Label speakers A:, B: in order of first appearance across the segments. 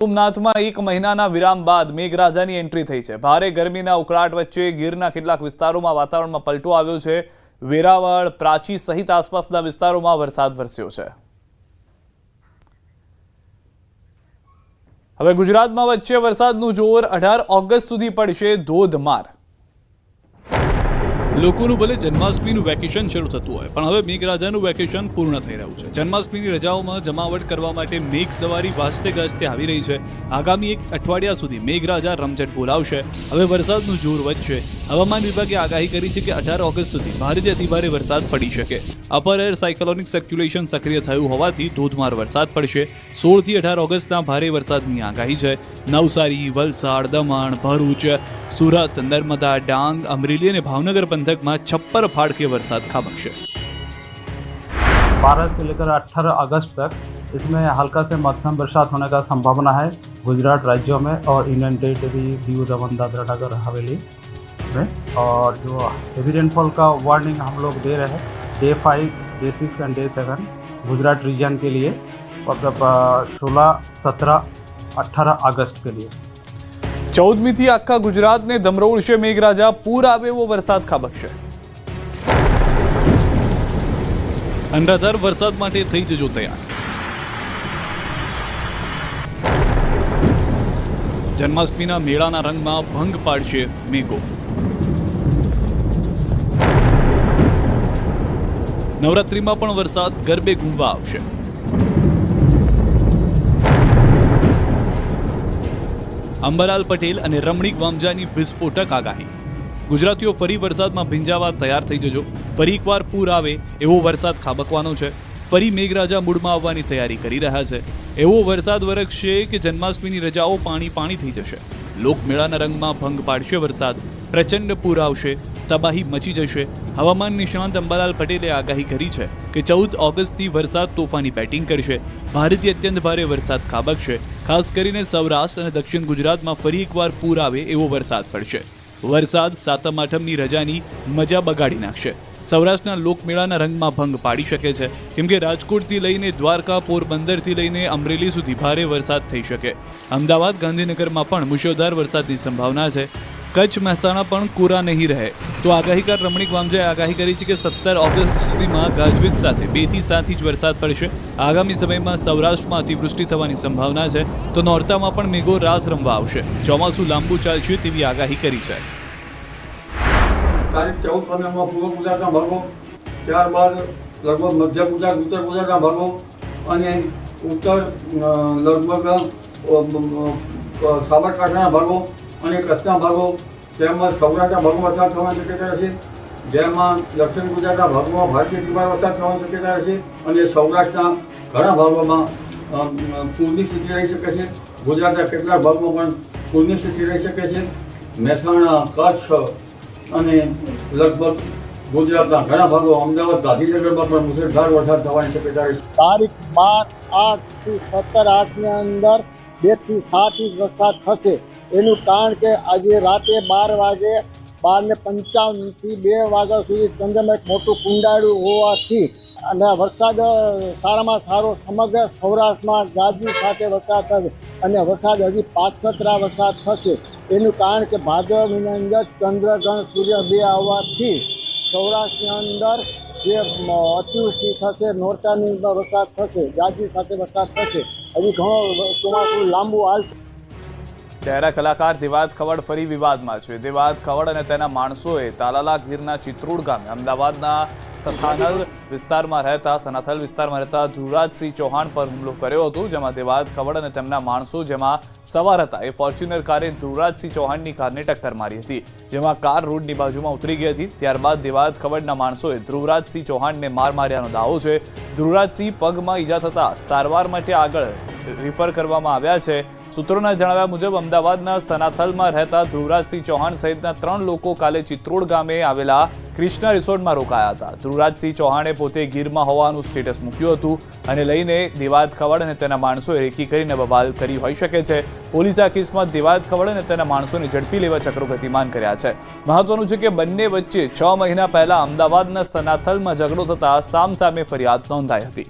A: સોમનાથમાં 1 મહિનાના વિરામ બાદ મેઘરાજાની એન્ટ્રી થઈ છે। ભારે ગરમીના ઉકળાટ વચ્ચે ગીરના કેટલાક વિસ્તારોમાં વાતાવરણમાં પલટો આવ્યો છે। વેરાવળ, પ્રાચી સહિત આસપાસના વિસ્તારોમાં વરસાદ વરસ્યો છે। હવે ગુજરાતમાં વચ્ચે વરસાદનું જોર 18 ઓગસ્ટ સુધી પડશે ધોધમાર। લોકોનું ભલે જન્માષ્ટમીનું વેકેશન શરૂ થતું હોય, પણ હવે મેઘરાજાનું વેકેશન પૂર્ણ થઈ રહ્યું છે। જન્માષ્ટમીની રજાઓમાં જમાવટ કરવા માટે મેઘ સવારી વાસ્તે ગાજતે આવી રહી છે। આગામી 1 અઠવાડિયા સુધી મેઘરાજા રમઝટ બોલાવશે। હવે વરસાદનું જોર વધશે। હવામાન વિભાગે આગાહી કરી છે કે 18 ઓગસ્ટ સુધી ભારેથી અતિભારે વરસાદ પડી શકે। અપર એર સાયક્લોનિક સર્ક્યુલેશન સક્રિય થયું હોવાથી ધોધમાર વરસાદ પડશે। 16 થી 18 ઓગસ્ટના ભારે વરસાદની આગાહી છે। નવસારી, વલસાડ, દમણ, ભરૂચ, सूरत, नर्मदा, डांग, अमरेली और भावनगर पंथक में छप्पर फाड़ के बरसात खाबकशे।
B: 12 से लेकर 18 अगस्त तक इसमें हल्का से मध्यम बरसात होने का संभावना है गुजरात राज्यों में और यूनियन टेरिटरी दीव, दमन, दादरा नगर हवेली में। और जो हेवी रेनफॉल का वार्निंग हम लोग दे रहे हैं day 5, day 6 and day 7 Gujarat region के लिए, मतलब 16, 17, 18 अगस्त के लिए।
A: 14મી થી આખા ગુજરાતને ધમરોળશે મેઘરાજા। પૂર આવે એવો વરસાદ ખાબકશે। અનરાધાર વરસાદ માટે થઈ જજો તૈયાર। જન્માષ્ટમીના મેળાના રંગમાં ભંગ પાડશે મેઘો। નવરાત્રીમાં પણ વરસાદ ગરબે ઘૂમવા આવશે। અંબાલાલ પટેલ અને રમણીક વામજાની વિસ્ફોટક આગાહી। ગુજરાતીઓ ફરી વરસાદમાં ભીંજાવા તૈયાર થઈ જજો। ફરી એકવાર પૂર આવે એવો વરસાદ ખાબકવાનો છે। ફરી મેઘરાજા મૂડમાં આવવાની તૈયારી કરી રહ્યા છે। એવો વરસાદ વરસશે કે જન્માષ્ટમીની રજાઓ પાણી પાણી થઈ જશે। લોકમેળાના રંગમાં ભંગ પાડશે વરસાદ। પ્રચંડ પૂર આવશે, તબાહી મચી જશે। હવામાન નિષ્ણાંત અંબાલાલ પટેલે આગાહી કરી છે કે 14 ઓગસ્ટથી વરસાદ તોફાની બેટિંગ કરશે। ભારેથી અત્યંત ભારે વરસાદ ખાબકશે। ખાસ કરીને સૌરાષ્ટ્ર અને દક્ષિણ ગુજરાતમાં ફરી એકવાર પૂર આવે એવો વરસાદ પડશે। વરસાદ સાતમ આઠમની રજાની મજા બગાડી નાખશે। સૌરાષ્ટ્રના લોકમેળાના રંગમાં ભંગ પાડી શકે છે, કેમ કે રાજકોટથી લઈને દ્વારકા, પોરબંદરથી લઈને અમરેલી સુધી ભારે વરસાદ થઈ શકે। અમદાવાદ, ગાંધીનગરમાં પણ મુશળધાર વરસાદની સંભાવના છે। કચ્છ, મહેસાણા પણ કોરા નહીં રહે। તો આગાહીકાર રમણીક વામજાએ આગાહી કરી છે કે 17 ઓગસ્ટ સુધીમાં ગાજવીજ સાથે 2 થી 7 ઇંચ વરસાદ પડશે। આગામી સમયમાં સૌરાષ્ટ્રમાં અતિવૃષ્ટિ થવાની સંભાવના છે, તો નોરતામાં પણ મેઘો રાસ રમવા આવશે। ચોમાસું લાંબુ ચાલશે તેવી આગાહી કરી છે।
C: તારીખ 14-15માં પૂર્વ ગુજરાતના ભાગો, ત્યારબાદ લગભગ મધ્ય ગુજરાત, ઉત્તર ગુજરાતના ભાગો અને ઉત્તર લગભગ સાબરકાંઠાના ભાગો અને કચ્છના ભાગો તેમજ સૌરાષ્ટ્રના ભાગોમાં વરસાદ થવાની શક્યતા રહેશે। જેમાં દક્ષિણ ગુજરાતના ભાગોમાં ભારેથી અતિભારે વરસાદ થવાની શક્યતા રહેશે અને સૌરાષ્ટ્રના ઘણા ભાગોમાં પૂરની સ્થિતિ રહી શકે છે। ગુજરાતના કેટલાક ભાગોમાં પણ પૂરની સ્થિતિ રહી શકે છે। મહેસાણા, કચ્છ અને લગભગ ગુજરાતના ઘણા ભાગો, અમદાવાદ, ગાંધીનગરમાં પણ મુશળધાર વરસાદ થવાની શક્યતા રહેશે।
D: તારીખ 12/8 થી 17/8ની અંદર 2 થી 7 ઇંચ વરસાદ થશે। એનું કારણ કે આજે રાતે 12 વાગે 12:55 થી 2 વાગ્યા સુધી ચંદ્રમાં એક મોટું કુંડાળું હોવાથી અને વરસાદ સારામાં સારો સમગ્ર સૌરાષ્ટ્રમાં ગાજવી સાથે વરસાદ થશે અને વરસાદ હજી પાછતરા વરસાદ થશે। એનું કારણ કે ભાદરવા મહિનાની અંદર ચંદ્રગ્રહણ, સૂર્ય 2 આવવાથી સૌરાષ્ટ્રની અંદર જે અતિવૃષ્ટિ થશે, નોરતાની અંદર વરસાદ થશે, ગાજવી સાથે વરસાદ થશે। હજી ઘણો ચોમાસું લાંબુ હાલશે।
A: ડેરા કલાકાર દેવાદ ખવડ ફરી વિવાદમાં છે। દેવાદ ખવડ અને તેના માણસોએ તાલાલા ગીરના ચિત્રોડ ગામે અમદાવાદના સનાથલ વિસ્તારમાં રહેતા ધ્રુવરાજસિંહ ચૌહાણ પર હુમલો કર્યો હતો, જેમાં દેવાદ ખવડ અને તેમના માણસો જેમાં સવાર હતા એ ફોર્ચ્યુનર કારે ધ્રુવરાજસિંહ ચૌહાણની કારને ટક્કર મારી હતી, જેમાં કાર રોડની બાજુમાં ઉતરી ગઈ હતી। ત્યારબાદ દેવાદ ખવડના માણસોએ ધ્રુવરાજસિંહ ચૌહાણને માર માર્યાનો દાવો છે। ધ્રુવરાજસિંહ પગમાં ઈજા થતા સારવાર માટે આગળ રિફર કરવામાં આવ્યા છે। સૂત્રોના જણાવ્યા મુજબ અમદાવાદના સનાથલમાં રહેતા ધ્રુવરાજસિંહ ચૌહાણ સહિતના 3 લોકો કાલે ચિત્રોડ ગામે આવેલા ક્રિષ્ના રિસોર્ટમાં રોકાયા હતા। ધ્રુવરાજસિંહ ચૌહાણે પોતે ગીરમાં હોવાનું સ્ટેટસ મૂક્યું હતું અને લઈને દેવાદ ખવડ અને તેના માણસોએ રેકી કરીને બબાલ કરી હોઈ શકે છે। પોલીસે આ કેસમાં દેવાદ ખવડ અને તેના માણસોને ઝડપી લેવા ચક્રો ગતિમાન કર્યા છે। મહત્વનું છે કે બંને વચ્ચે 6 મહિના પહેલા અમદાવાદના સનાથલમાં ઝઘડો થતા સામસામે ફરિયાદ નોંધાઈ હતી।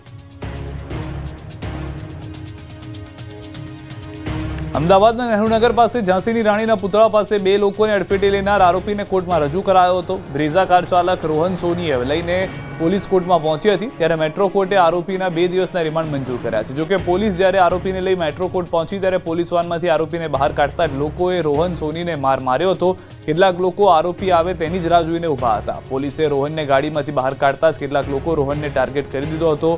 A: અમદાવાદના નહેરુનગર પાસે ઝાંસીની રાણીના પુતળા પાસે 2 લોકોને અડફેટે લેનાર આરોપીને કોર્ટમાં રજૂ કરાયો હતો. બ્રેઝા કાર ચાલક રોહન સોનીએ લઈને પોલીસ કોર્ટમાં પહોંચી હતી ત્યારે મેટ્રો કોર્ટે આરોપીના 2 દિવસના રિમાન્ડ મંજૂર કર્યા છે. જોકે પોલીસ જ્યારે આરોપીને લઈ મેટ્રો કોર્ટ પહોંચી ત્યારે પોલીસ વાનમાંથી આરોપીને બહાર કાઢતા જ લોકોએ રોહન સોનીને માર માર્યો હતો. કેટલાક લોકો આરોપી આવે તેની જ રાહ જોઈને ઊભા હતા. પોલીસે રોહનને ગાડીમાંથી બહાર કાઢતા જ કેટલાક લોકો રોહનને ટાર્ગેટ કરી દીધો હતો.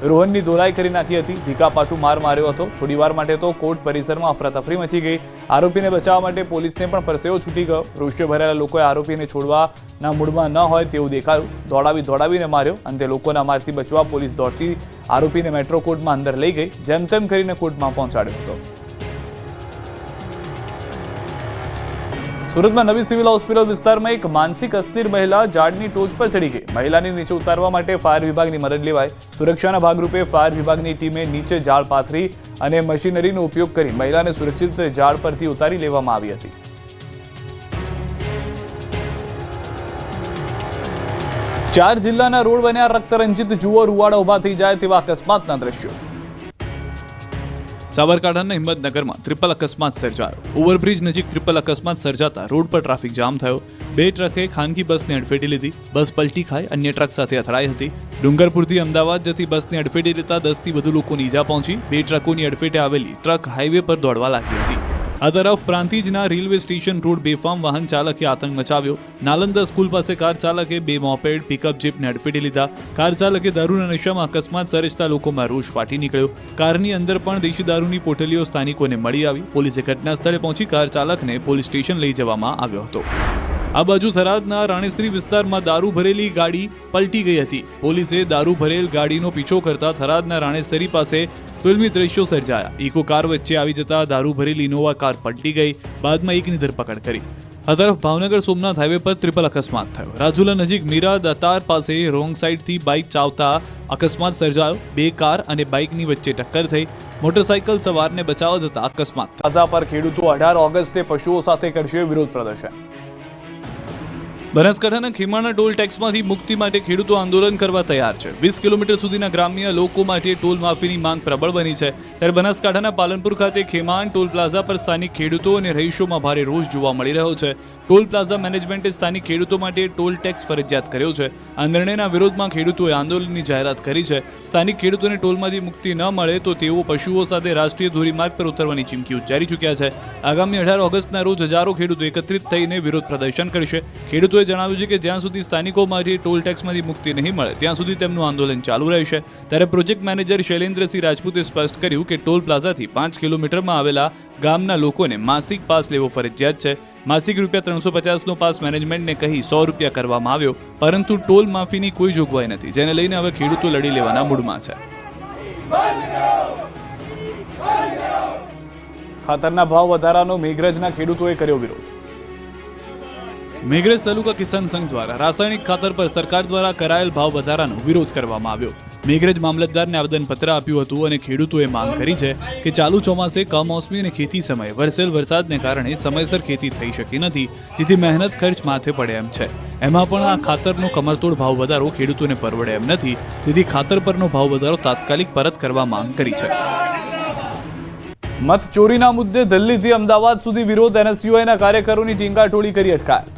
A: રોહનની ધોલાઈ કરી નાખી હતી. ધીકાપાટું માર માર્યો હતો. થોડી વાર માટે તો કોર્ટ પરિસરમાં અફરાતફરી મચી ગઈ. આરોપીને બચાવવા માટે પોલીસને પણ પરસેવો છૂટી ગયો. રોષે ભરેલા લોકોએ આરોપીને છોડવાના મૂડમાં ન હોય તેવું દેખાયું. દોડાવીને માર્યો. અંતે લોકોના મારથી બચવા પોલીસ દોડતી આરોપીને મેટ્રો કોર્ટમાં અંદર લઈ ગઈ. જેમ તેમ કરીને કોર્ટમાં પહોંચાડ્યો હતો. સુરતમાં નવી સિવિલ હોસ્પિટલ વિસ્તારમાં એક માનસિક અસ્થિર મહિલા ઝાડની ટોચ પર ચડી ગઈ. મહિલાને નીચે ઉતારવા માટે ફાયર વિભાગની મદદ લેવાઈ. સુરક્ષાના ભાગરૂપે ફાયર વિભાગની ટીમે નીચે ઝાડ પાથરી અને મશીનરીનો ઉપયોગ કરી મહિલાને સુરક્ષિત રીતે ઝાડ પરથી ઉતારી લેવામાં આવી હતી. ચાર જિલ્લાના રોડ બન્યા રક્તરંજિત. જુઓ રૂવાડા ઉભા થઈ જાય તેવા અકસ્માતના દ્રશ્યો. સાબરકાંઠાના હિંમતનગરમાં ટ્રિપલ અકસ્માત સર્જાયો. ઓવરબ્રિજ નજીક ટ્રિપલ અકસ્માત સર્જાતા રોડ પર ટ્રાફિક જામ થયો. 2 ટ્રકે ખાનગી બસને અડફેટી લીધી. બસ પલટી ખાઈ અન્ય ટ્રક સાથે અથડાઈ હતી. ડુંગરપુરથી અમદાવાદ જતી બસને અડફેટી લેતા 10 થી વધુ લોકોની ઈજા પહોંચી. 2 ટ્રકોની અડફેટે આવેલી ટ્રક હાઈવે પર દોડવા લાગી હતી. આ તરફ પ્રાંતિજના રેલવે સ્ટેશન રોડ બેફામ વાહન ચાલકે આતંક મચાવ્યો. નાલંદા સ્કૂલ પાસે કાર ચાલકે 2 મોપેડ પિકઅપ જીપને અડફેટી લીધા. કાર ચાલકે દારૂના નશામાં અકસ્માત સર્જતા લોકોમાં રોષ ફાટી નીકળ્યો. કારની અંદર પણ દેશી દારૂની પોટલીઓ સ્થાનિકોને મળી આવી. પોલીસે ઘટના સ્થળે પહોંચી કાર ચાલકને પોલીસ સ્ટેશન લઈ જવામાં આવ્યો હતો. આ બાજુ થરાદના રાણેશ્રી વિસ્તારમાં દારૂ ભરેલી ગાડી પલટી ગઈ હતી. પોલીસે દારૂ ભરેલ ગાડીનો પીછો કરતા થરાદના રાણેશ્રી પાસે ફિલ્મી દ્રશ્યો સર્જાયા. ઇકો કાર વચ્ચે આવી જતા દારૂ ભરેલી ઇનોવા કાર પલટી ગઈ. બાદમાં એકની ધરપકડ કરી. આ તરફ ભાવનગર સોમનાથ હાઈવે પર ટ્રિપલ અકસ્માત થયો. રાજુલા નજીક મીરા દતાર પાસે રોંગ સાઈડથી બાઇક ચાવતા અકસ્માત સર્જાયો. 2 કાર અને બાઇકની વચ્ચે ટક્કર થઈ. મોટરસાઇકલ સવારને બચાવવા જતા અકસ્માત. ગાઝા પર ખેડૂતો 18 ઓગસ્ટે પશુઓ સાથે કરશે વિરોધ પ્રદર્શન. બનાસકાંઠાના ખીમાણા ટોલ ટેક્સમાંથી મુક્તિ માટે ખેડૂતો આંદોલન કરવા તૈયાર છે. 20 કિલોમીટર સુધીના ગ્રામ્ય લોકો માટે ટોલ માફીની માંગ પ્રબળ બની છે. ત્યારે બનાસકાંઠાના પાલનપુર ખાતે ખેમાણ ટોલ પ્લાઝા પર સ્થાનિક ખેડૂતો અને રહીશોમાં ભારે રોષ જોવા મળી રહ્યો છે. ટોલ પ્લાઝા મેનેજમેન્ટે સ્થાનિક ખેડૂતો માટે ટોલ ટેક્સ ફરજિયાત કર્યો છે. આ નિર્ણયના વિરોધમાં ખેડૂતોએ આંદોલનની જાહેરાત કરી છે. સ્થાનિક ખેડૂતોને ટોલમાંથી મુક્તિ ન મળે તો તેઓ પશુઓ સાથે રાષ્ટ્રીય ધોરીમાર્ગ પર ઉતરવાની ચીમકી ઉચ્ચારી ચૂક્યા છે. આગામી 18 ઓગસ્ટના રોજ હજારો ખેડૂતો એકત્રિત થઈને વિરોધ પ્રદર્શન કરશે. ખેડૂતોએ જણાવ્યું છે કે જ્યાં સુધી સ્થાનિકો માટે ટોલ ટેક્સમાંથી મુક્તિ નહીં મળે ત્યાં સુધી તેમનું આંદોલન ચાલુ રહેશે. ત્યારે પ્રોજેક્ટ મેનેજર શૈલેન્દ્રસિંહ રાજપૂતે સ્પષ્ટ કર્યું કે ટોલ પ્લાઝાથી 5 કિલોમીટરમાં આવેલા ગામના લોકોને માસિક પાસ લેવો ફરજિયાત છે. માસિક ₹350નો પાસ મેનેજમેન્ટને કહી ₹100 કરવામાં આવ્યો, પરંતુ ટોલ માફીની કોઈ જોગવાઈ નથી, જેને લઈને હવે ખેડૂતો લડી લેવાના મૂડમાં છે. ખાતરના ભાવ વધારાનો મેઘરજના ખેડૂતોએ કર્યો વિરોધ. મેઘરજ તાલુકા કિસાન સંઘ દ્વારા રાસાયણિક ખાતર પર સરકાર દ્વારા કરાયેલ ભાવ વધારાનો વિરોધ કરવામાં આવ્યો. મેઘરજ મામલતદારને આવેદનપત્ર આપ્યું હતું અને ખેડૂતોએ માંગ કરી છે કે ચાલુ ચોમાસે કમોસમી અને ખેતી સમયે વરસેલ વરસાદને કારણે સમયસર ખેતી થઈ શકી નથી, જેથી મહેનત ખર્ચ માથે પડે એમ છે. એમાં પણ આ ખાતરનો કમરતોડ ભાવ વધારો ખેડૂતોને પરવડે એમ નથી, તેથી ખાતર પરનો ભાવ વધારો તાત્કાલિક પરત કરવા માંગ કરી છે. મત ચોરીના મુદ્દે દિલ્હીથી અમદાવાદ સુધી વિરોધ. એનએસયુઆઈના કાર્યકરોની ટીંગાટોળી કરી અટકાયત.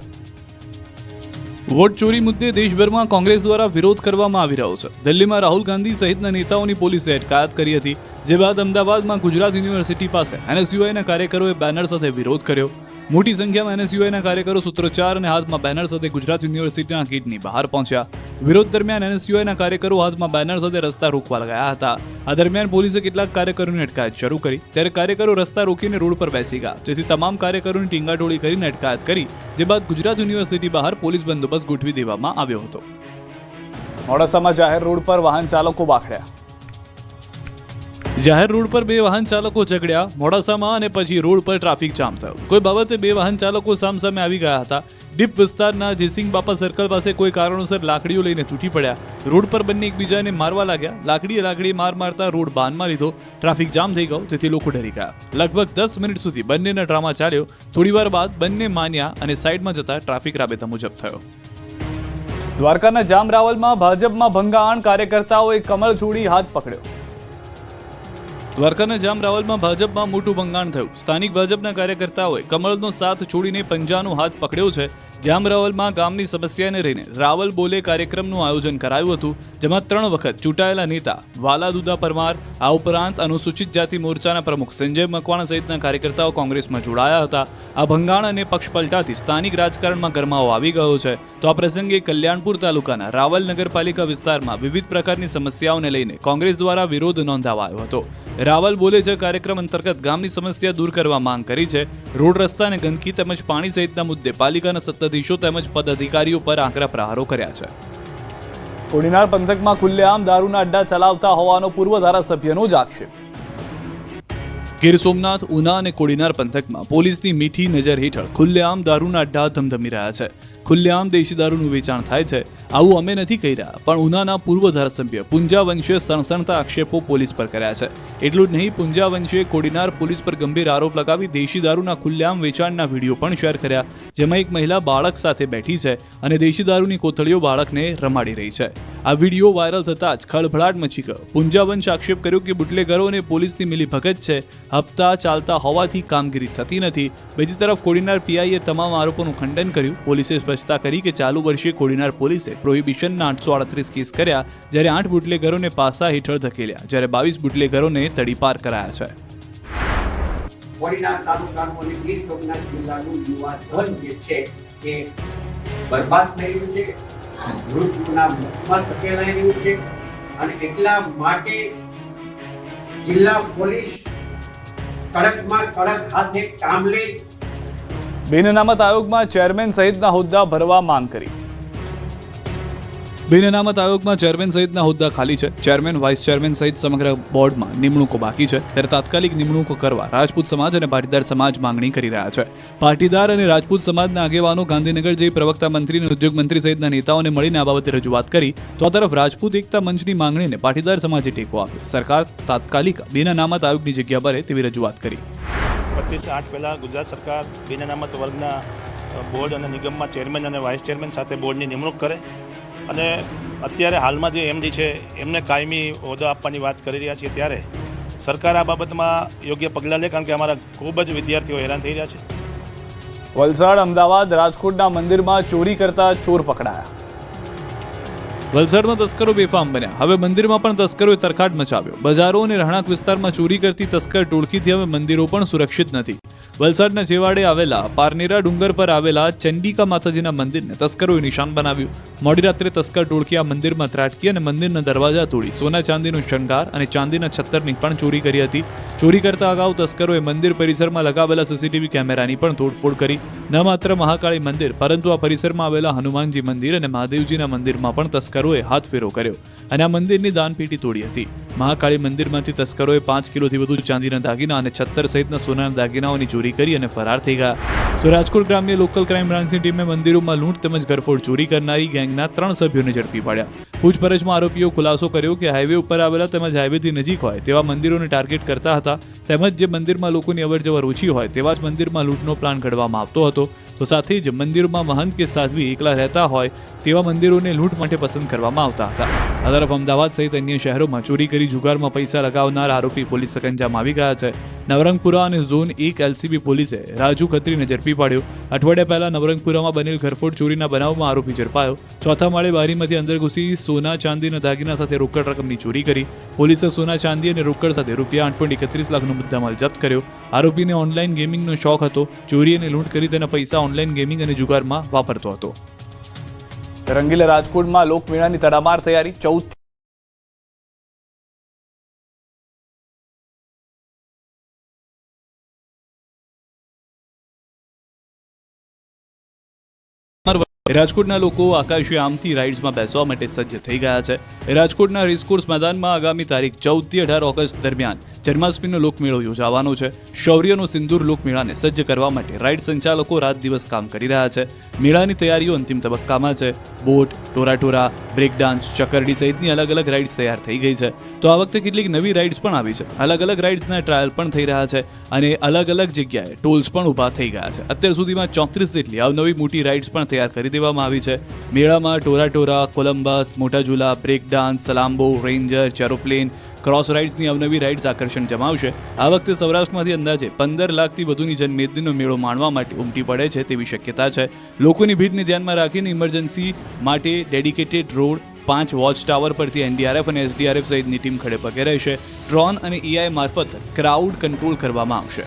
A: વોટ ચોરી મુદ્દે દેશભરમાં કોંગ્રેસ દ્વારા વિરોધ કરવામાં આવી રહ્યો છે. દિલ્હીમાં રાહુલ ગાંધી સહિતના નેતાઓની પોલીસે અટકાયત કરી હતી. જે બાદ અમદાવાદમાં ગુજરાત યુનિવર્સિટી પાસે એનએસયુઆઈના કાર્યકરોએ બેનર સાથે વિરોધ કર્યો. મોટી સંખ્યામાં એનએસયુઆઈના કાર્યકરો સૂત્રોચ્ચાર અને હાથમાં બેનર સાથે ગુજરાત યુનિવર્સિટીના ગેટની બહાર પહોંચ્યા. વિરોધ દરમિયાન એનએસયુઆઈના કાર્યકરો હાથમાં બેનર સાથે રસ્તા રોકવા લાગ્યા હતા. આ દરમિયાન પોલીસે કેટલાક કાર્યકરોની અટકાયત શરૂ કરી, ત્યારે કાર્યકરો રસ્તા રોકીને રોડ પર બેસી ગયા, જેથી તમામ કાર્યકરોની ટીંગાટોળી કરીને અટકાયત કરી. જે બાદ ગુજરાત યુનિવર્સિટી બહાર પોલીસ બંદોબસ્ત ગોઠવી દેવામાં આવ્યો હતો. મોડાસામાં જાહેર રોડ પર વાહન ચાલકો બાખડ્યા. જાહેર રોડ પર 2 વાહન ચાલકો ઝઘડ્યા. મોડાસામાં અને પછી રોડ પર ટ્રાફિક જામ થયો. કોઈ બાબતે 2 વાહન ચાલકો સામસામે આવી ગયા હતા. ડીપ વિસ્તારના જેસિંગ બાપા સર્કલ પાસે કોઈ કારણોસર લાકડીઓ લઈને તૂટી પડ્યા. રોડ પર બંને એકબીજાને મારવા લાગ્યા. લાકડીએ માર મારતા રોડ બાનમાં લીધો. ટ્રાફિક જામ થઈ ગયો, જેથી લોકો ડરી ગયા. લગભગ 10 મિનિટ સુધી બંનેના ડ્રામા ચાલ્યો. થોડીવાર બાદ બંને માન્યા અને સાઈડમાં જતા ટ્રાફિક રાબેતા મુજબ થયો. દ્વારકાના જામરાવલમાં ભાજપમાં ભંગાણ. કાર્યકર્તાઓએ કમળ છોડી હાથ પકડ્યો. દ્વારકાના જામરાવલમાં ભાજપમાં મોટું ભંગાણ થયું. સ્થાનિક ભાજપના કાર્યકર્તાઓએ કમળનો સાથ છોડીને પંજાનો હાથ પકડ્યો છે. જામરાવલમાં ગામની સમસ્યાને લઈને રાવલ બોલે કાર્યક્રમનું આયોજન કરાયું હતું, જેમાં 3 વખત ચૂંટાયેલા નેતા વાલા દુદા પરમાર, આ ઉપરાંત અનુસૂચિત જાતિ મોરચાના પ્રમુખ સંજય મકવાણા સહિતના કાર્યકર્તાઓ કોંગ્રેસમાં જોડાયા હતા. આ ભંગાણ અને પક્ષ પલટાથી સ્થાનિક રાજકારણમાં ગરમાવો આવી ગયો છે. તો આ પ્રસંગે કલ્યાણપુર તાલુકાના રાવલ નગરપાલિકા વિસ્તારમાં વિવિધ પ્રકારની સમસ્યાઓને લઈને કોંગ્રેસ દ્વારા વિરોધ નોંધાવાયો હતો. રાવલ બોલે છે કાર્યક્રમ અંતર્ગત ગામની સમસ્યા દૂર કરવા માંગ કરી છે. રોડ રસ્તા અને ગંદકી તેમજ પાણી સહિતના મુદ્દે પાલિકાના સત્તાધીશો તેમજ પદાધિકારીઓ પર આકરા પ્રહારો કર્યા છે. કોડીનાર પંથકમાં ખુલ્લેઆમ દારૂના અડ્ડા ચલાવતા હોવાનો પૂર્વ ધારાસભ્યનો જ આક્ષેપ. ગીર સોમનાથ, ઉના અને કોડીનાર પંથકમાં પોલીસની મીઠી નજર હેઠળ ખુલ્લેઆમ દારૂના અડ્ડા ધમધમી રહ્યા છે. ખુલ્લેઆમ દેશી દારૂનું વેચાણ થાય છે. આવું અમે નથી કહી રહ્યા, પણ ઉનાના પૂર્વ ધારાસભ્ય પુંજા વંશે સણસણતા આક્ષેપો પોલીસ પર કર્યા છે. એટલું જ નહીં, પુંજા વંશે કોડીનાર પોલીસ પર ગંભીર આરોપ લગાવી દેશી દારૂના ખુલ્લેઆમ વેચાણના વિડીયો પણ શેર કર્યા, જેમાં એક મહિલા બાળક સાથે બેઠી છે અને દેશી દારૂની કોથળીઓ બાળકને રમાડી રહી છે. આ વિડીયો વાયરલ થતાં જ ખળભળાટ મચી ગયો. પુંજા વંશ આક્ષેપ કર્યો કે બુટલેગરો અને પોલીસની મિલીભગત છે. હપ્તા ચાલતા હોવાથી કામગીરી થતી નથી. બીજી તરફ કોડીનાર પીઆઈએ તમામ આરોપોનું ખંડન કર્યું. પોલીસે સ્પષ્ટતા કરી કે ચાલુ વર્ષે કોડીનાર પોલીસે પ્રોહિબિશનના 838 કેસ કર્યા, જ્યારે 8 બુટલેગરોને પાસા હેઠળ ધકેલ્યા, જ્યારે 22 બુટલેગરોને તડીપાર કરાયા છે.
E: કોડીનાર તાલુકાનું અને ગીર સોમનાથ જિલ્લાનું યુવાધન જે છે એ બરબાદ થઈ રહ્યું છે, મૃત્યુના મુખમાં ધકેલાઈ રહ્યું છે અને એટલા માટે જિલ્લા પોલીસ કડકમાં કડક હાથે કામ લે.
A: બિનઅનામત આયોગમાં ચેરમેન સહિતના હોદ્દા ભરવા માંગ કરી. બિનઅનામત આયોગમાં ચેરમેન સહિતના હોદ્દા ખાલી છે. ચેરમેન, વાઇસ ચેરમેન સહિત સમગ્ર બોર્ડમાં નિમણૂકો બાકી છે. ત્યારે તાત્કાલિક નિમણૂકો કરવા રાજપૂત સમાજ અને પાટીદાર સમાજ માંગણી કરી રહ્યા છે. પાટીદાર અને રાજપૂત સમાજના આગેવાનો ગાંધીનગર જઈ પ્રવક્તા મંત્રી અને ઉદ્યોગ મંત્રી સહિતના નેતાઓને મળીને આ બાબતે રજૂઆત કરી. તો આ તરફ રાજપૂત એકતા મંચની માંગણીને પાટીદાર સમાજે ટેકો આપ્યો. સરકાર તાત્કાલિક બિનઅનામત આયોગની જગ્યા ભરે તેવી રજૂઆત કરી.
F: 25/8 પહેલાં ગુજરાત સરકાર બિનઅનામત વર્ગના બોર્ડ અને નિગમમાં ચેરમેન અને વાઇસ ચેરમેન સાથે બોર્ડની નિમણૂક કરે અને અત્યારે હાલમાં જે એમડી છે એમને કાયમી હોદ્દો આપવાની વાત કરી રહ્યા છીએ, ત્યારે સરકાર આ બાબતમાં યોગ્ય પગલાં લે, કારણ કે અમારા ખૂબ જ વિદ્યાર્થીઓ હેરાન થઈ રહ્યા છે.
A: વલસાડ, અમદાવાદ, રાજકોટના મંદિરમાં ચોરી કરતા ચોર પકડાયા. વલસાડમાં તસ્કરો બેફામ બન્યા. હવે મંદિરમાં પણ તસ્કરોએ તરખાટ મચાવ્યો. બજારો અને રહેણાંક વિસ્તારમાં ચોરી કરતી તસ્કર ટોળકીથી હવે મંદિરો પણ સુરક્ષિત નથી. વલસાડના છેવાડે આવેલા પારનેરા ડુંગર પર આવેલા ચંડિકા માતાજીના મંદિરને તસ્કરોએ નિશાન બનાવ્યું. મોડી રાત્રે તસ્કર ટોળકી આ મંદિરમાં ત્રાટકી અને મંદિરના દરવાજા તોડી સોના ચાંદીનો શણગાર અને ચાંદીના છત્તરની પણ ચોરી કરી હતી. ચોરી કરતા અગાઉ તસ્કરોએ મંદિર પરિસરમાં લગાવેલા સીસીટીવી કેમેરાની પણ તોડફોડ કરી. ન માત્ર મહાકાળી મંદિર, પરંતુ આ પરિસરમાં આવેલા હનુમાનજી મંદિર અને મહાદેવજીના મંદિરમાં પણ તસ્કરોએ હાથફેરો કર્યો અને આ મંદિરની દાનપેટી તોડી હતી. મહાકાળી મંદિરમાંથી તસ્કરોએ 5 કિલોથી વધુ ચાંદીના દાગીના અને છત્તર સહિતના સોનાના દાગીનાઓની ચોરી કરી અને ફરાર થઈ ગયા. તો રાજકોટ ગ્રામ્ય લોકલ ક્રાઇમ બ્રાન્ચની ટીમે મંદિરોમાં લૂંટ તેમજ ઘરફોડ ચોરી કરનારી ગેંગના 3 સભ્યોને ઝડપી પાડ્યા. પૂછપરછમાં આરોપીઓ ખુલાસો કર્યો કે હાઈવે ઉપર આવેલા તેમજ હાઈવેથી નજીક હોય તેવા મંદિરોને ટાર્ગેટ કરતા હતા, તેમજ જે મંદિરમાં લોકોની અવરજવર ઓછી હોય તેવા જ મંદિરમાં લૂંટનો પ્લાન ઘડવામાં આવતો હતો. તો સાથે જ મંદિરોમાં મહંત કે સાધ્વી એકલા રહેતા હોય તેવા મંદિરોને લૂંટ માટે પસંદ કરવામાં આવતા હતા. આ તરફ અમદાવાદ સહિત અન્ય શહેરોમાં ચોરી કરી જુગારમાં પૈસા લગાવનાર આરોપી પોલીસ સકંજામાં આવી ગયા છે. નવરંગપુરા અને ઝોન 1 LCB પોલીસે રાજુ ખત્રીને ઝડપી પાડ્યો. અઠવાડિયા પહેલા નવરંગપુરામાં બનેલ ઘરફોડ ચોરીના બનાવમાં આરોપી ઝડપાયો. ચોથા માળે બારીમાંથી અંદર ઘૂસી સોના ચાંદીના દાગીના સાથે રોકડ રકમની ચોરી કરી. પોલીસે સોના ચાંદી અને રોકડ સાથે રૂપિયા 8.31 લાખનો મુદ્દામાલ જપ્ત કર્યો. આરોપીને ઓનલાઈન ગેમિંગનો શોખ હતો. ચોરી અને લૂંટ કરી તેના પૈસા ઓનલાઈન ગેમિંગ અને જુગારમાં વાપરતો હતો. રંગીલા રાજકોટમાં લોકમેળાની તડામાર તૈયારી. 14રાજકોટના લોકો આકાશી આમથી રાઇડ્સમાં બેસવા માટે સજ્જ થઈ ગયા છે. રાજકોટના રેસકોર્સ મેદાનમાં આગામી તારીખ 14 થી 18 ઓગસ્ટ દરમિયાન જન્માષ્ટમીનો લોકમેળો યોજાવાનો છે. શૌર્યનો સિંદૂર લોકમેળાને સજ્જ કરવા માટે રાઇડ સંચાલકો રાત દિવસ કામ કરી રહ્યા છે. મેળાની તૈયારીઓ અંતિમ તબક્કામાં છે. બોટ, ટોરાટોરા, બ્રેક ડાન્સ, ચકરડી સહિતની અલગ અલગ રાઇડ્સ તૈયાર થઈ ગઈ છે. તો આ વખતે કેટલીક નવી રાઇડ્સ પણ આવી છે. અલગ અલગ રાઇડ્સના ટ્રાયલ પણ થઈ રહ્યા છે અને અલગ અલગ જગ્યાએ ટોલ્સ પણ ઊભા થઈ ગયા છે. અત્યાર સુધીમાં 34 જેટલી અવનવી મોટી રાઇડ્સ પણ તૈયાર કરી દેવામાં આવી છે. મેળામાં ટોરાટોરા, કોલંબસ, મોટા ઝૂલા, બ્રેક ડાન્સ, સલામ્બો, રેન્જર, ચેરોપ્લેન, ક્રોસ રાઇડ્સની અવનવી રાઇડ્સ આકર્ષણ જમાવશે. આ વખતે સૌરાષ્ટ્રમાંથી અંદાજે 15 લાખથી વધુની જનમેદનીનો મેળો માણવા માટે ઉમટી પડે છે તેવી શક્યતા છે. લોકોની ભીડને ધ્યાનમાં રાખીને ઇમરજન્સી માટે ડેડિકેટેડ રોડ, 5 વોચ ટાવર પરથી NDRF અને SDRF સહિતની ટીમ ખડે પગે રહેશે. ડ્રોન અને AI મારફત ક્રાઉડ કંટ્રોલ કરવામાં આવશે.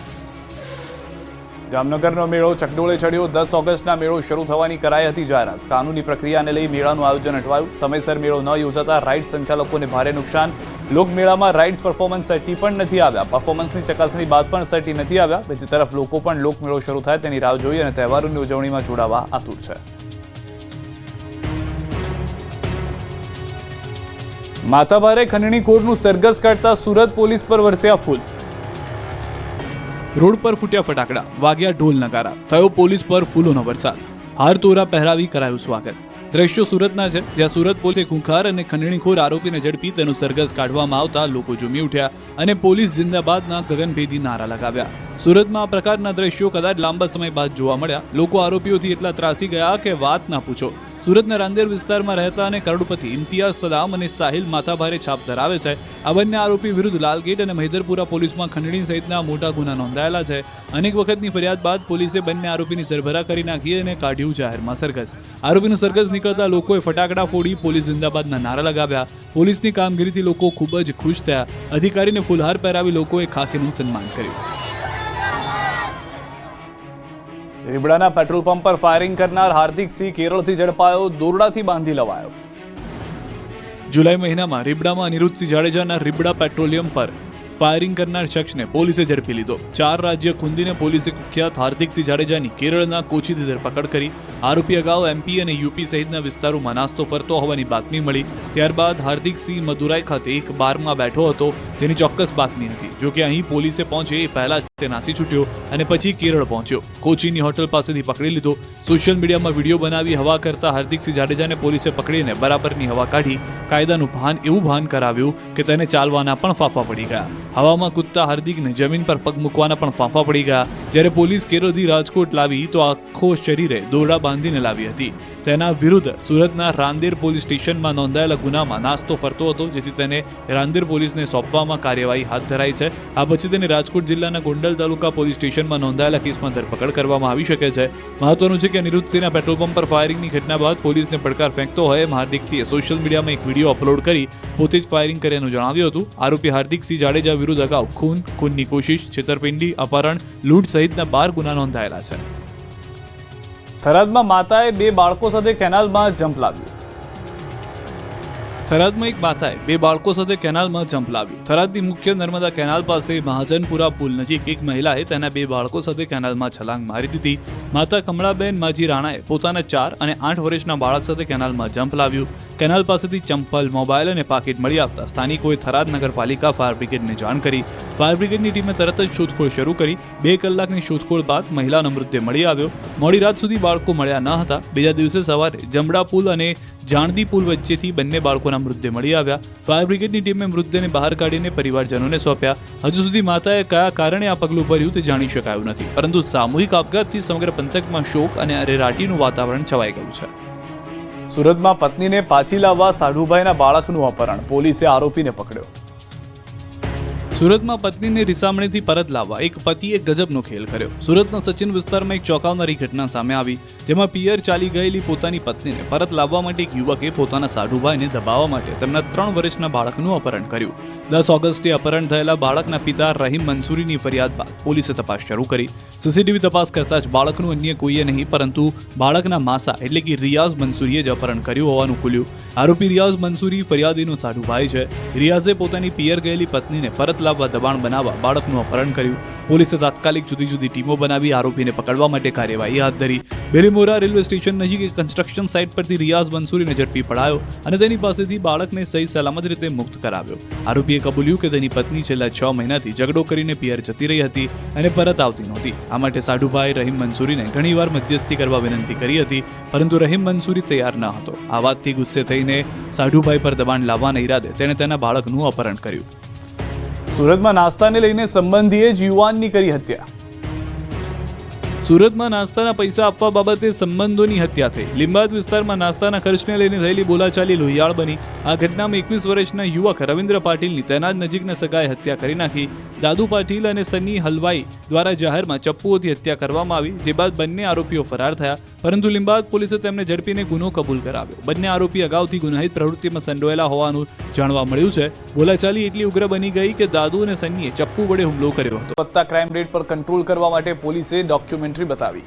A: જામનગરનો મેળો ચકડોળે ચડ્યો. 10 ઓગસ્ટના મેળો શરૂ થવાની કરાઈ હતી જાહેરાત. કાનૂની પ્રક્રિયાને લઈ મેળાનું આયોજન અટવાયું. સમયસર મેળો ન યોજાતા રાઇડ સંચાલકોને ભારે નુકસાન. લોકમેળામાં રાઇડ્સ પરફોર્મન્સ સર્ટી પણ નથી આવ્યા. પરફોર્મન્સની ચકાસણી બાદ પણ સર્ટી નથી આવ્યા. બીજી તરફ લોકો પણ લોકમેળો શરૂ થાય તેની રાહ જોઈ અને તહેવારોની ઉજવણીમાં જોડાવા આતુર છે. માથાભારે ખંડણી ખોરનું સરઘસ કાઢતા સુરત પોલીસ પર વરસ્યા ફૂલ. રોડ પર ફૂટ્યા ફટાકડા, વાગ્યા ઢોલ નગારા, થયો પોલીસ પર ફૂલોનો વરસાદ. હાર તોરા પહેરાવી કરાયું સ્વાગત. દ્રશ્યો સુરતના છે, જ્યાં સુરત પોલીસે ખૂંખાર અને ખંડણીખોર આરોપીને ઝડપી તેનું સરઘસ કાઢવામાં આવતા લોકો ઝૂમી ઉઠ્યા અને પોલીસ જિંદાબાદના ગગનભેદી નારા લગાવ્યા. સુરતમાં આ પ્રકારના દ્રશ્યો કદાચ લાંબા સમય બાદ જોવા મળ્યા. લોકો આરોપીઓથી એટલા ત્રાસી ગયા કે વાત ના પૂછો. સુરતના રાંદેર વિસ્તારમાં રહેતા અને કરોડપતિ ઇમ્તિયાઝ સદામ અને સાહિલ માથાભારે છાપ ધરાવે છે. આ બંને આરોપી વિરુદ્ધ લાલગેટ અને મહિદરપુરા પોલીસમાં ખંડણી સહિતના મોટા ગુના નોંધાયેલા છે. અનેક વખતની ફરિયાદ બાદ પોલીસે બંને આરોપીની સરભરા કરી નાખી અને કાઢ્યું જાહેરમાં સરઘસ. આરોપીનું સરઘસ નીકળતા લોકોએ ફટાકડા ફોડી પોલીસ જિંદાબાદના નારા લગાવ્યા. પોલીસની કામગીરીથી લોકો ખૂબ જ ખુશ થયા. અધિકારીને ફૂલહાર પહેરાવી લોકોએ ખાખીનું સન્માન કર્યું. રીબડાના પેટ્રોલ પંપ પર ફાયરિંગ કરનાર હાર્દિક સિંહ કેરળથી ઝડપાયો. દોરડાથી બાંધી લવાયો. જુલાઈ મહિનામાં રીબડામાં અનિરુદ્ધસિંહ જાડેજાના રીબડા પેટ્રોલિયમ પર ફાયરિંગ કરનાર શખ્સને પોલીસે ઝડપી લીધો. 4 રાજ્ય ખૂંદીને પોલીસે કુખ્યાત હાર્દિકસિંહ જાડેજાની કેરળના કોચીથી ધરપકડ કરી. આરોપી અગાઉ MP અને UP સહિતના વિસ્તારોમાં નાસ્તો ફરતો હોવાની બાતમી મળી. ત્યારબાદ હાર્દિકસિંહ મદુરાઈ ખાતે એક બારમાં બેઠો હતો, તેની ચોક્કસ બાતમી હતી. જોકે અહીં પોલીસે પહોંચે એ પહેલા જ તે નાસી છૂટ્યો અને પછી કેરળ પહોંચ્યો. કોચીની હોટલ પાસેથી પકડી લીધો. સોશિયલ મીડિયામાં વિડીયો બનાવી હવા કરતા હાર્દિકસિંહ જાડેજાને પોલીસે પકડીને બરાબરની હવા કાઢી કાયદાનું એવું ભાન કરાવ્યું કે તેને ચાલવાના પણ ફાંફા પડી ગયા. હવામાં કૂદતા હાર્દિકને જમીન પર પગ મૂકવાના પણ ફાંફા પડી ગયા. જ્યારે પોલીસ કેરળથી રાજકોટ લાવી તો આખો શરીરે દોરડા બાંધીને લાવી હતી. તેના વિરુદ્ધ સુરતના રાંદેર પોલીસ સ્ટેશનમાં નોંધાયેલા ગુનામાં નાસ્તો ફરતો હતો, જેથી તેને રાંદેર પોલીસને સોંપવામાં કાર્યવાહી હાથ ધરાઈ છે. આ પછી તેને રાજકોટ જિલ્લાના ગોંડલ તાલુકા પોલીસ સ્ટેશનમાં નોંધાયેલા કેસમાં ધરપકડ કરવામાં આવી શકે છે. મહત્વનું છે કે અનિરુદ્ધસિંહના પેટ્રોલ પંપ પર ફાયરિંગની ઘટના બાદ પોલીસને પડકાર ફેંકતો હોય એમ હાર્દિકસિંહે સોશિયલ મીડિયામાં એક વિડીયો અપલોડ કરી પોતે જ ફાયરિંગ કર્યાનું જણાવ્યું હતું. આરોપી હાર્દિકસિંહ જાડેજા વિરુદ્ધ અગાઉ ખૂનની કોશિશ, છેતરપિંડી, અપહરણ, લૂંટ સહિતના 12 ગુના નોંધાયેલા છે. થરાદમાં માતાએ 2 બાળકો સાથે કેનાલમાં જમ્પ લાવ્યું. થરાદમાં એક માતાએ 2 બાળકો સાથે કેનાલમાં જમ્પ લાવ્યું. થરાદની મુખ્ય નર્મદા કેનાલ પાસે મહાજનપુરા પુલ નજીક એક મહિલાએ તેના 2 બાળકો સાથે કેનાલમાં છલાંગ મારી દીધી. માતા કમળાબેન માજી રાણાએ પોતાના 4 અને 8 વર્ષના બાળક સાથે કેનાલમાં જમ્પ લાવ્યું. કેનાલ પાસેથી ચંપલ, મોબાઈલ અને પાકીટ મળી આવતા સ્થાનિકોએ થરાદ નગરપાલિકા ફાયર બ્રિગેડને જાણ કરી. ફાયર બ્રિગેડની ટીમે તરત જ શોધખોળ શરૂ કરી. 2 કલાકની શોધખોળ બાદ મહિલાનો મૃતદેહ મળી આવ્યો. મોડી રાત સુધી બાળકો મળ્યા ન હતા. બીજા દિવસે સવારે જમડા પુલ અને જાણદી પુલ વચ્ચેથી બંને બાળકોના મૃતદેહ મળી આવ્યા. ફાયર બ્રિગેડની ટીમે મૃતદેહને બહાર કાઢીને પરિવારજનોને સોંપ્યા. હજુ સુધી માતાએ કયા કારણે આ પગલું ભર્યું તે જાણી શકાયું નથી, પરંતુ સામૂહિક આપઘાતથી સમગ્ર પંથકમાં શોક અને અરેરાટીનું વાતાવરણ છવાઈ ગયું છે. સુરતમાં પત્નીને પાછી લાવવા સાઢુભાઈના બાળકનું અપહરણ, પોલીસે આરોપીને પકડ્યો. સુરતમાં પત્નીને રિસામણીથી પરત લાવવા એક પતિએ ગજબનો ખેલ કર્યો. સુરતના સચિન વિસ્તારમાં એક ચોંકાવનારી ઘટના સામે આવી, જેમાં પિયર ચાલી ગયેલી પોતાની પત્નીને પરત લાવવા માટે એક યુવકે પોતાના સાઢુભાઈને દબાવવા માટે તેમના 3 વર્ષના બાળકનું અપહરણ કર્યું. 10 ઓગસ્ટે અપહરણ થયેલા બાળકના પિતા રહીમ મંસૂરીની ફરિયાદ બાદ પોલીસે તપાસ શરૂ કરી. સીસીટીવી તપાસ કરતા જ બાળકનું અન્ય કોઈએ નહીં પરંતુ બાળકના માસા એટલે કે રિયાઝ મંસૂરીએ જ અપહરણ કર્યું હોવાનું ખુલ્યું. આરોપી રિયાઝ મંસૂરી ફરિયાદીનો સાઢુભાઈ છે. રિયાઝે પોતાની પિયર ગયેલી પત્નીને પરત લાવવા દબાણ બનાવવા બાળકનું અપહરણ કર્યું. પોલીસે તાત્કાલિક જુદી જુદી ટીમો બનાવી આરોપીને પકડવા માટે કાર્યવાહી હાથ ધરી. બેલીમોરા રેલવે સ્ટેશન નજીક એક કન્સ્ટ્રક્શન સાઇટ પરથી રિયાઝ મંસૂરીને ઝડપી પડાયો અને તેની પાસેથી બાળકને સહી સલામત રીતે મુક્ત કરાવ્યો. આરોપીએ કબૂલ્યું કે તેની પત્ની છેલ્લા 6 મહિનાથી ઝઘડો કરીને પિયર જતી રહી હતી અને પરત આવતી નહોતી. આ માટે સાઢુભાઈ રહીમ મંસૂરીને ઘણીવાર મધ્યસ્થી કરવા વિનંતી કરી હતી, પરંતુ રહીમ મંસૂરી તૈયાર ન હતો. આ વાતથી ગુસ્સે થઈને સાઢુભાઈ પર દબાણ લાવવાના ઈરાદે તેણે તેના બાળકનું અપહરણ કર્યું. સુરતમાં નાસ્તાને લઈને સંબંધીએ જ યુવાનની કરી હત્યા. સુરતમાં નાસ્તાના પૈસા આપવા બાબતે સંબંધોની હત્યા થઈ. લીંબાદ વિસ્તારમાં નાસ્તાના ખર્ચને લઈને થયેલી બોલાચાલી લોહિયાળ બની. આ ઘટનામાં 21 વર્ષના યુવક રવિન્દ્ર પાટીલની તેના જ નજીકના સગાએ હત્યા કરી નાખી. દાદુ પાટીલ અને સની હલવાઈ દ્વારા જાહેરમાં ચપ્પુઓથી હત્યા કરવામાં આવી, જે બાદ બંને આરોપીઓ ફરાર થયા, પરંતુ લીંબાદ પોલીસે તેમને ઝડપીને ગુનો કબૂલ કરાવ્યો. બંને આરોપી અગાઉથી ગુનાહિત પ્રવૃત્તિમાં સંડોવાયેલા હોવાનું જાણવા મળ્યું છે. બોલાચાલી એટલી ઉગ્ર બની ગઈ કે દાદુ અને સનીએ ચપ્પુ વડે હુમલો કર્યો હતો. વધતા ક્રાઇમ રેટ પર કંટ્રોલ કરવા માટે પોલીસે ડોક્યુમેન્ટરી બતાવી.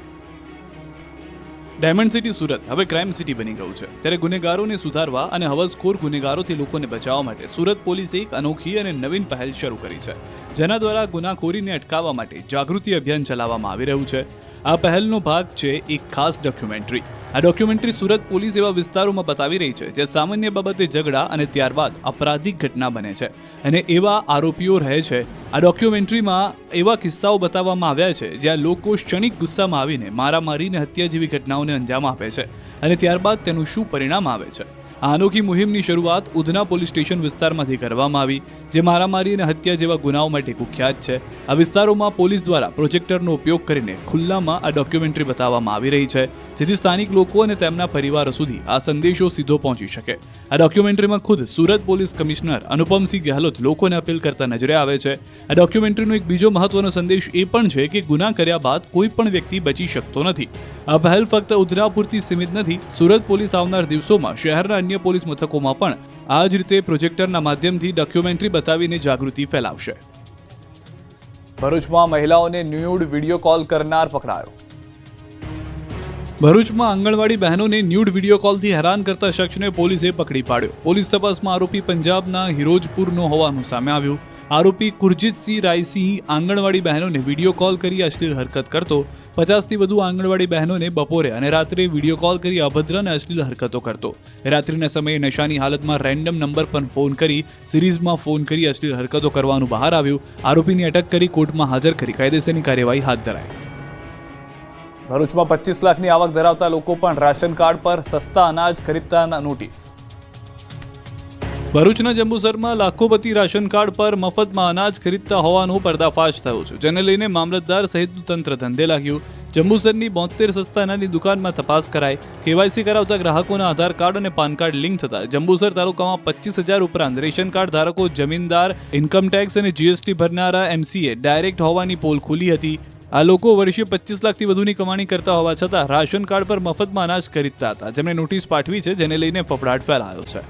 A: ડાયમંડ સિટી સુરત હવે ક્રાઇમ સિટી બની ગયું છે, ત્યારે ગુનેગારોને સુધારવા અને હવસખોર ગુનેગારોથી લોકોને બચાવવા માટે સુરત પોલીસે એક અનોખી અને નવીન પહેલ શરૂ કરી છે, જેના દ્વારા ગુનાખોરીને અટકાવવા માટે જાગૃતિ અભિયાન ચલાવવામાં આવી રહ્યું છે. આ પહેલનો ભાગ છે એક ખાસ ડોક્યુમેન્ટરી. આ ડોક્યુમેન્ટરી સુરત પોલીસ એવા વિસ્તારોમાં બતાવી રહી છે જે સામાન્ય બાબતે ઝઘડા અને ત્યારબાદ અપરાધિક ઘટના બને છે અને એવા આરોપીઓ રહે છે. આ ડોક્યુમેન્ટરીમાં એવા કિસ્સાઓ બતાવવામાં આવ્યા છે જ્યાં લોકો ક્ષણિક ગુસ્સામાં આવીને મારામારીને હત્યા જેવી ઘટનાઓને અંજામ આપે છે અને ત્યારબાદ તેનું શું પરિણામ આવે છે. આ અનોખી મુહિમની શરૂઆત ઉધના પોલીસ સ્ટેશન વિસ્તારમાંથી કરવામાં આવી, જે મારામારી અને હત્યા જેવા ગુનાઓ માટે કુખ્યાત છે. આ વિસ્તારોમાં પોલીસ દ્વારા પ્રોજેક્ટરનો ઉપયોગ કરીને ખુલ્લામાં આ ડોક્યુમેન્ટરી બતાવવામાં આવી રહી છે, જેથી સ્થાનિક લોકો અને તેમના પરિવારો સુધી આ સંદેશો સીધો પહોંચી શકે. આ ડોક્યુમેન્ટરીમાં ખુદ સુરત પોલીસ કમિશનર અનુપમસિંહ ગેહલોત લોકોને અપીલ કરતા નજરે આવે છે. આ ડોક્યુમેન્ટરીનો એક બીજો મહત્વનો સંદેશ એ પણ છે કે ગુના કર્યા બાદ કોઈ પણ વ્યક્તિ બચી શકતો નથી. આ પહેલ ફક્ત ઉધના પૂરતી સીમિત નથી. સુરત પોલીસ આવનાર દિવસોમાં શહેરના અન્ય પોલીસ મથકોમાં પણ આ જ રીતે પ્રોજેક્ટરના માધ્યમથી ડોક્યુમેન્ટરી બતાવીને જાગૃતિ ફેલાવશે. ભરૂચમાં મહિલાઓને ન્યૂડ વિડીયો કોલ કરનાર પકડાયો. ભરૂચમાં આંગણવાડી બહેનોને ન્યૂડ વિડીયો કોલથી હેરાન કરતા શખ્સને પોલીસે પકડી પાડ્યો. પોલીસ તપાસમાં આરોપી પંજાબના હિરોજપુરનો હોવાનું સામે આવ્યું. આરોપી કુરજીતસિંહ રાયસિંહ આંગણવાડી બહેનોને વિડીયો કોલ કરી અશ્લીલ હરકત કરતો. 50થી વધુ આંગણવાડી બહેનોને બપોરે અને રાત્રે વિડીયો કોલ કરી અભદ્ર અને અશ્લીલ હરકતો કરતો. રાત્રિના સમયે નશાની હાલતમાં રેન્ડમ નંબર પર ફોન કરી સિરીઝમાં ફોન કરી અશ્લીલ હરકતો કરવાનું બહાર આવ્યું. આરોપીની અટક કરી કોર્ટમાં હાજર કરી કાયદેસરની કાર્યવાહી હાથ ધરાઈ. ભરૂચમાં 25 લાખની આવક ધરાવતા લોકો પણ રાશન કાર્ડ પર સસ્તા અનાજ ખરીદતાના નોટિસ. ભરૂચના જંબુસરમાં લાખોપતિ રાશન કાર્ડ પર મફતમાં અનાજ ખરીદતા હોવાનો પર્દાફાશ થયો છે, જેને લઈને મામલતદાર સહિતનું તંત્ર ધંધે લાગ્યું. જંબુસરની 72 સસ્તા અનાજની દુકાનમાં તપાસ કરાઈ. કેવાયસી કરાવતા ગ્રાહકોના આધાર કાર્ડ અને પાન કાર્ડ લિંક થતા જંબુસર તાલુકામાં 25,000 ઉપરાંત રેશન કાર્ડ ધારકો, જમીનદાર, ઇન્કમટેક્સ અને જીએસટી ભરનારા એમસીએ ડાયરેક્ટ હોવાની પોલ ખુલી હતી. આ લોકો વર્ષે 25 લાખથી વધુની કમાણી કરતા હોવા છતાં રાશન કાર્ડ પર મફતમાં અનાજ ખરીદતા હતા, જેમણે નોટિસ પાઠવી છે, જેને લઈને ફફડાટ ફેલાયો છે.